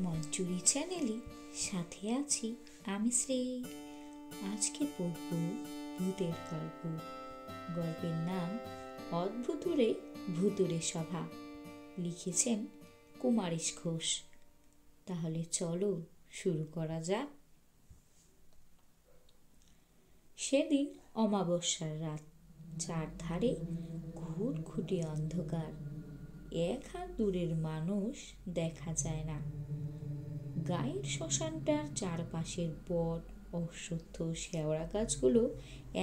মঞ্চুরি চ্যানেলে সাথে আছি আমি শ্রী। আজকে পড়ব ভূতের গল্প। গল্পের নাম অদ্ভুতুরে ভুতুরে সভা। লিখেছেন কুমারেশ ঘোষ। তাহলে চলো শুরু করা যাক। সেদিন অমাবস্যার রাত, চারধারে ঘুটঘুটে অন্ধকার, এক হাত দূরের মানুষ দেখা যায় না। গায়ের শ্মশানটার চারপাশের বট, অশ্বত্থ, শেওড়া গাছগুলো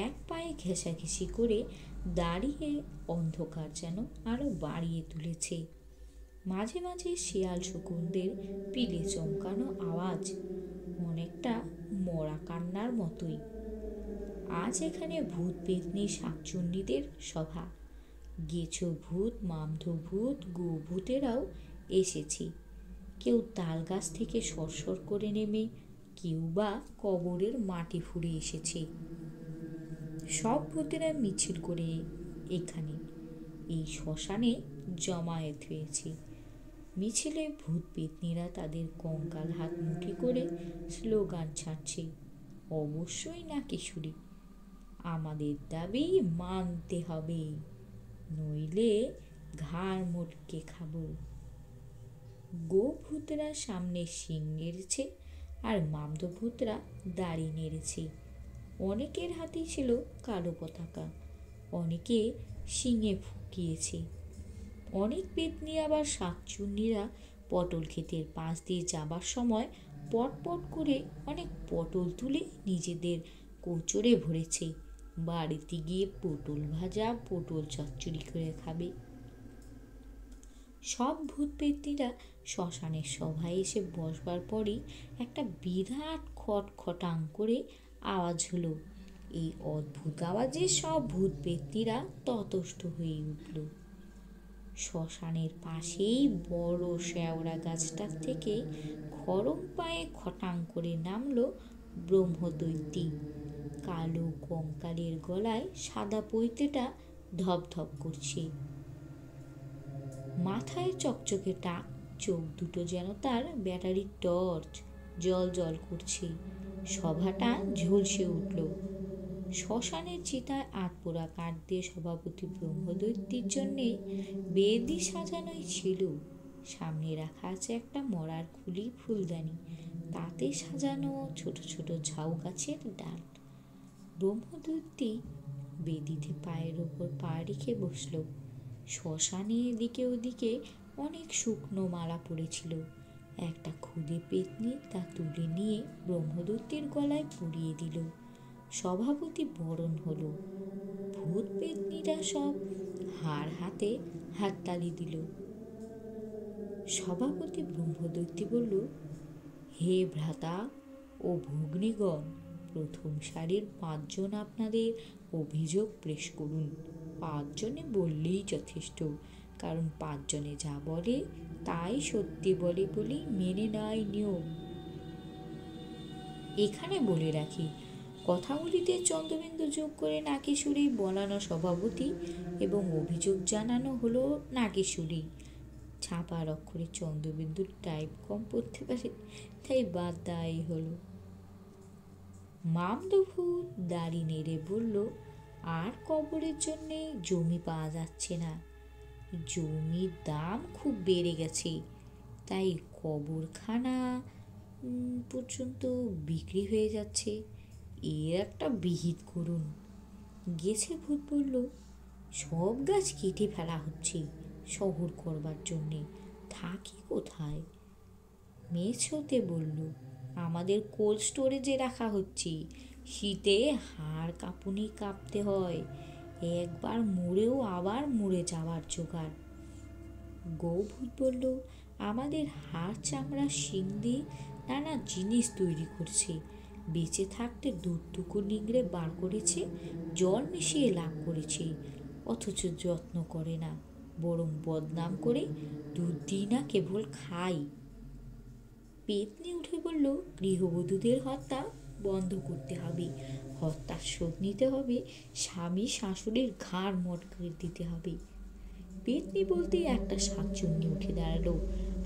এক পায়ে ঘেঁষাঘেঁষি করে দাঁড়িয়ে অন্ধকার যেন আরো বাড়িয়ে তুলেছে। মাঝে মাঝে শিয়াল শকুনদের পিলে চমকানো আওয়াজ, অনেকটা মরা কান্নার মতোই। আজ এখানে ভূত পেতনি শাকচুন্নিদের সভা। গেছো ভূত, মামধ ভূত, গোভূতেরাও এসেছে। কেউ তাল গাছ থেকে সরসর করে নেমে, কেউ বা কবরের মাটি ফুঁড়ে এসেছে। সব ভূতেরা মিছিল করে এখানে এই শ্মশানে জমায়েত হয়েছে। মিছিলে ভূত পেতনিরা তাদের কঙ্কাল হাত মুঠি করে স্লোগান ছাড়ছে, অবশ্যই নাকেশুরি। আমাদের দাবি মানতে হবে, নইলে ঘাড় মোটকে খাবো। গোভূতরা সামনে শিং নেড়েছে আর মামদভূতরা দাড়ি নেড়েছে। অনেকের হাতেই ছিল কালো পতাকা, অনেকে শিঙে ফুঁকিয়েছে। অনেক পেতনি আবার শাকচুন্নিরা পটল ক্ষেতের পাশ দিয়ে যাবার সময় পটপট করে অনেক পটল তুলে নিজেদের কোচরে ভরেছে। বাড়িতে গিয়ে পটল ভাজা, পটল চচ্চড়ি করে খাবে। সব ভূত পেতনিরা শ্মশানের সভায় এসে বসবার পরই একটা বিরাট খটখটাং করে আওয়াজ হলো। এই অদ্ভুত আওয়াজে সব ভূত পেতনিরা ততস্থ হয়ে উঠল। শ্মশানের পাশেই বড় শেওড়া গাছটার থেকে খড়ম পায়ে খটাং করে নামলো ব্রহ্মদৈত্যী। কালো কঙ্কালের গলায় সাদা পৈতেটা ধপধপ করছে, মাথায় চকচকে টাক, চোখ দুটো যেন তার ব্যাটারির টর্চ, জল জল করছে। সভাটা ঝলসে উঠল। শ্মশানের চিতায় আটপোড়া কাঠ দিয়ে সভাপতি ব্রহ্মদৈত্যীর জন্যে বেদি সাজানোই ছিল। সামনে রাখা আছে একটা মরার খুলি ফুলদানি, তাতে সাজানো ছোট ছোট ঝাউ গাছের ডাল। ব্রহ্মদৈত্যী বেদিতে পায়ের ওপর পা রেখে বসল। শ্মশানে এদিকে ওদিকে অনেক শুকনো মালা পড়েছিল। একটা খুদে পেতনি তা তুলে নিয়ে ব্রহ্মদৈত্যের গলায় পরিয়ে দিল। সভাপতি বরণ হলো। ভূত পেতনিরা সব হাড় হাতে হাততালি দিল। সভাপতি ব্রহ্মদৈত্যী বলল, হে ভ্রাতা ও ভগ্নীগণ, প্রথম সারির 5 জন আপনাদের অভিযোগ পেশ করুন। 5 জনে বললেই যথেষ্ট, কারণ 5 জনে যা বলে তাই সত্যি বলে বলেই মেনে নেয় নিয়ম। এখানে বলে রাখি, কথাগুলিতে চন্দ্রবিন্দু যোগ করে নাকেশুরি বলানো সভাপতি এবং অভিযোগ জানানো হলো নাকেশুরি। ছাপার অক্ষরে চন্দ্রবিন্দুর টাইপ কম পড়তে পারে, তাই বাদ দেওয়াই হলো। মামদভূত দাড়ি নেড়ে বলল, আর কবরের জন্যে জমি পাওয়া যাচ্ছে না। জমির দাম খুব বেড়ে গেছে, তাই কবরখানা পর্যন্ত বিক্রি হয়ে যাচ্ছে। এর একটা বিহিত করুন। গেছে ভূত বলল, সব গাছ কেটে ফেলা হচ্ছে শহর করবার জন্যে, থাকি কোথায়? মেছোতে বলল, আমাদের কোল্ড স্টোরেজে রাখা হচ্ছে, শীতে হাড় কাঁপুনি কাঁপতে হয়, একবার মরেও আবার মরে যাওয়ার জোগাড়। গোভূত বলল, আমাদের হাড়, চামড়া, শিং দিয়ে নানা জিনিস তৈরি করছে, বেঁচে থাকতে দুধটুকু নিংড়ে বার করেছে, জল মিশিয়ে লাভ করেছে, অথচ যত্ন করে না, বরং বদনাম করে দুধ দিই না, কেবল খাই। পেতনি উঠে বলল, গৃহবধূদের হত্যা বন্ধ করতে হবে, হত্যার শোধ নিতে হবে, স্বামী শাশুড়ির ঘাড় মটকে দিতে হবে। পেতনি বলতেই একটা শাকচুন্নি উঠে দাঁড়ালো।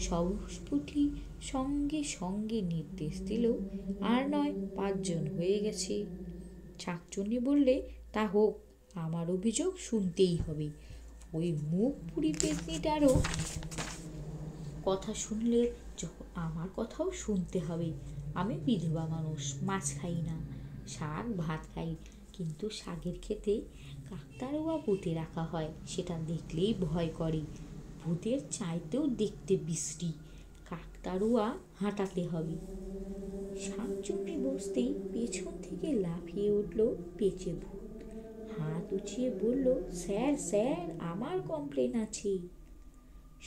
সবুজপুটি সঙ্গে সঙ্গে নির্দেশ দিল, আর নয়, 5 জন হয়ে গেছে। শাকচুন্নি বললে, তা হোক, আমার অভিযোগ শুনতেই হবে। ওই মুখ পুরি পেতনিটারও কথা শুনলে আমার কথাও শুনতে হবে। আমি বিধবা মানুষ, মাছ খাই না, শাক ভাত খাই, কিন্তু শাকের খেতে কাকতাড়ুয়া পুঁতে রাখা হয়, সেটা দেখলেই ভয় করে। ভূতের চাইতেও দেখতে বিশ্রী। কাকতাড়ুয়া হাঁটাতে হবে। শাকচুন্নি বসতেই পেছন থেকে লাফিয়ে উঠল পেঁচে ভূত। হাত উঠিয়ে বলল, স্যার স্যার, আমার কমপ্লেন আছে।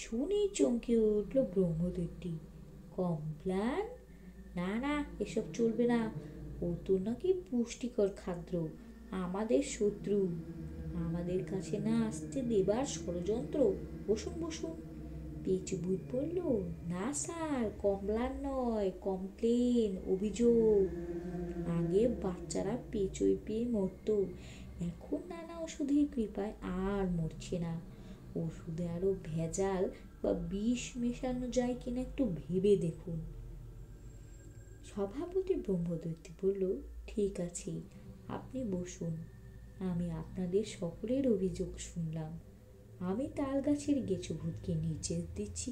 শুনেই চমকে উঠল ব্রহ্মদৈত্যী। কমপ্লেন? না না, এসব চলবে না। ও তো নাকি পুষ্টিকর খাদ্য, আমাদের শত্রু, আমাদের কাছে না আসতে দেবার ষড়যন্ত্র। বসুন বসুন। পেঁচুভূত বলল, না স্যার, কমপ্লেন নয়, কমপ্লেন, অভিযোগ। আগে বাচ্চারা পেঁচোয় পেয়ে মরতো, এখন নানা ওষুধের কৃপায় আর মরছে না। ওষুধে আরো ভেজাল বা বিষ মেশানো যায় কিনা একটু ভেবে দেখুন। সভাপতি ব্রহ্মদৈত্যী বলল, ঠিক আছে, আপনি বসুন। আমি আপনাদের সকলের অভিযোগ শুনলাম। আমি তালগাছের গেঁচোভূতকে নির্দেশ দিচ্ছি,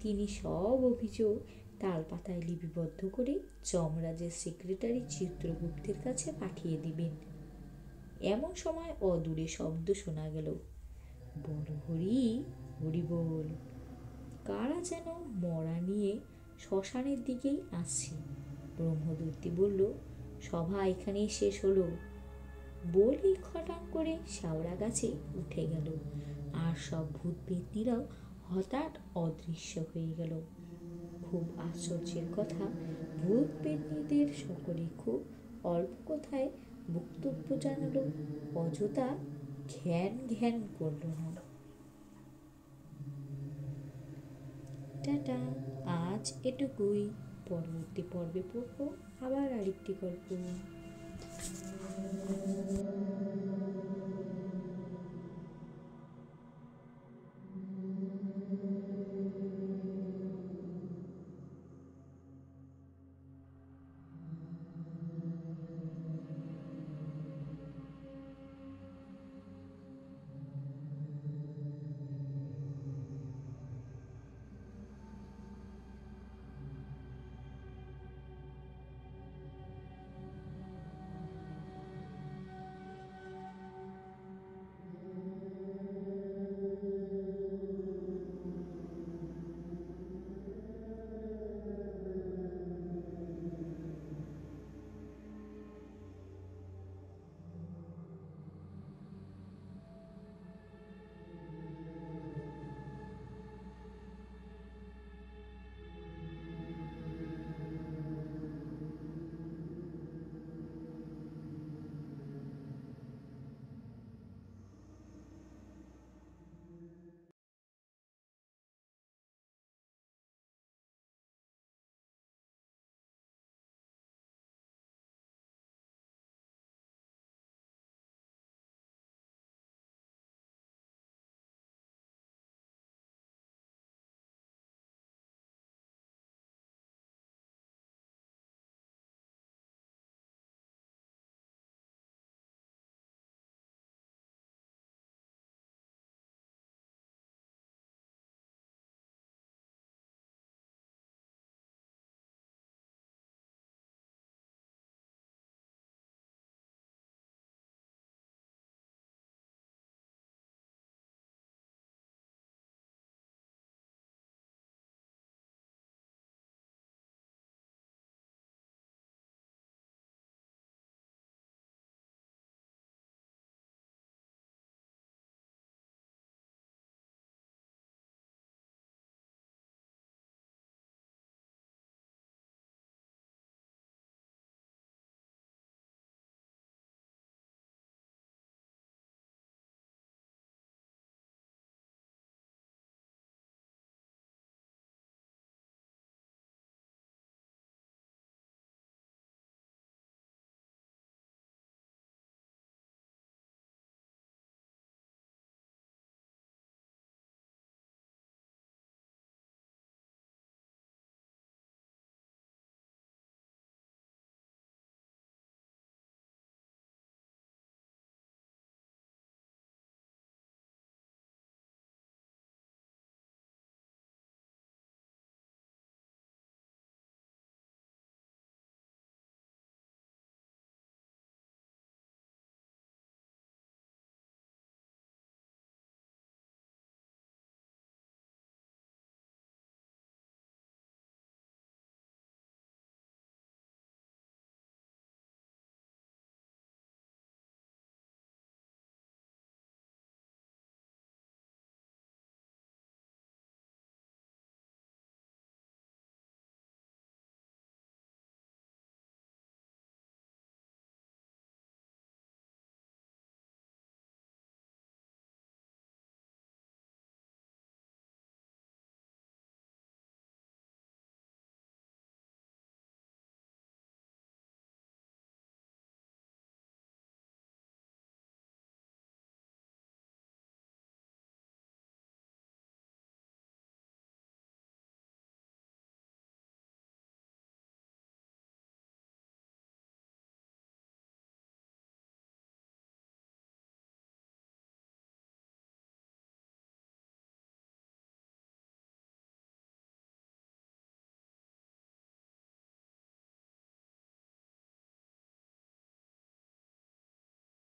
তিনি সব অভিযোগ তালপাতায় লিপিবদ্ধ করে যমরাজের সেক্রেটারি চিত্রগুপ্তের কাছে পাঠিয়ে দিবেন। এমন সময় অদূরে শব্দ শোনা গেল, বড় হরি, হরি বল। কারা যেন মরা নিয়ে শ্মশানের দিকেই আসছে। ব্রহ্মদৈত্যী বলল, সভা এখানেই শেষ হলো। বলেই খটাং করে শেওড়া গাছে উঠে গেল, আর সব ভূত পেতনিরাও হঠাৎ অদৃশ্য হয়ে গেল। খুব আশ্চর্যের কথা, ভূত পেতনিদের সকলে খুব অল্প কথায় বক্তব্য জানালো, অযথা ঘ্যান ঘ্যান করল না। টাটা, আজ এটুকুই। পরবর্তী পর্বে পড়ব আবার আরেকটি গল্প।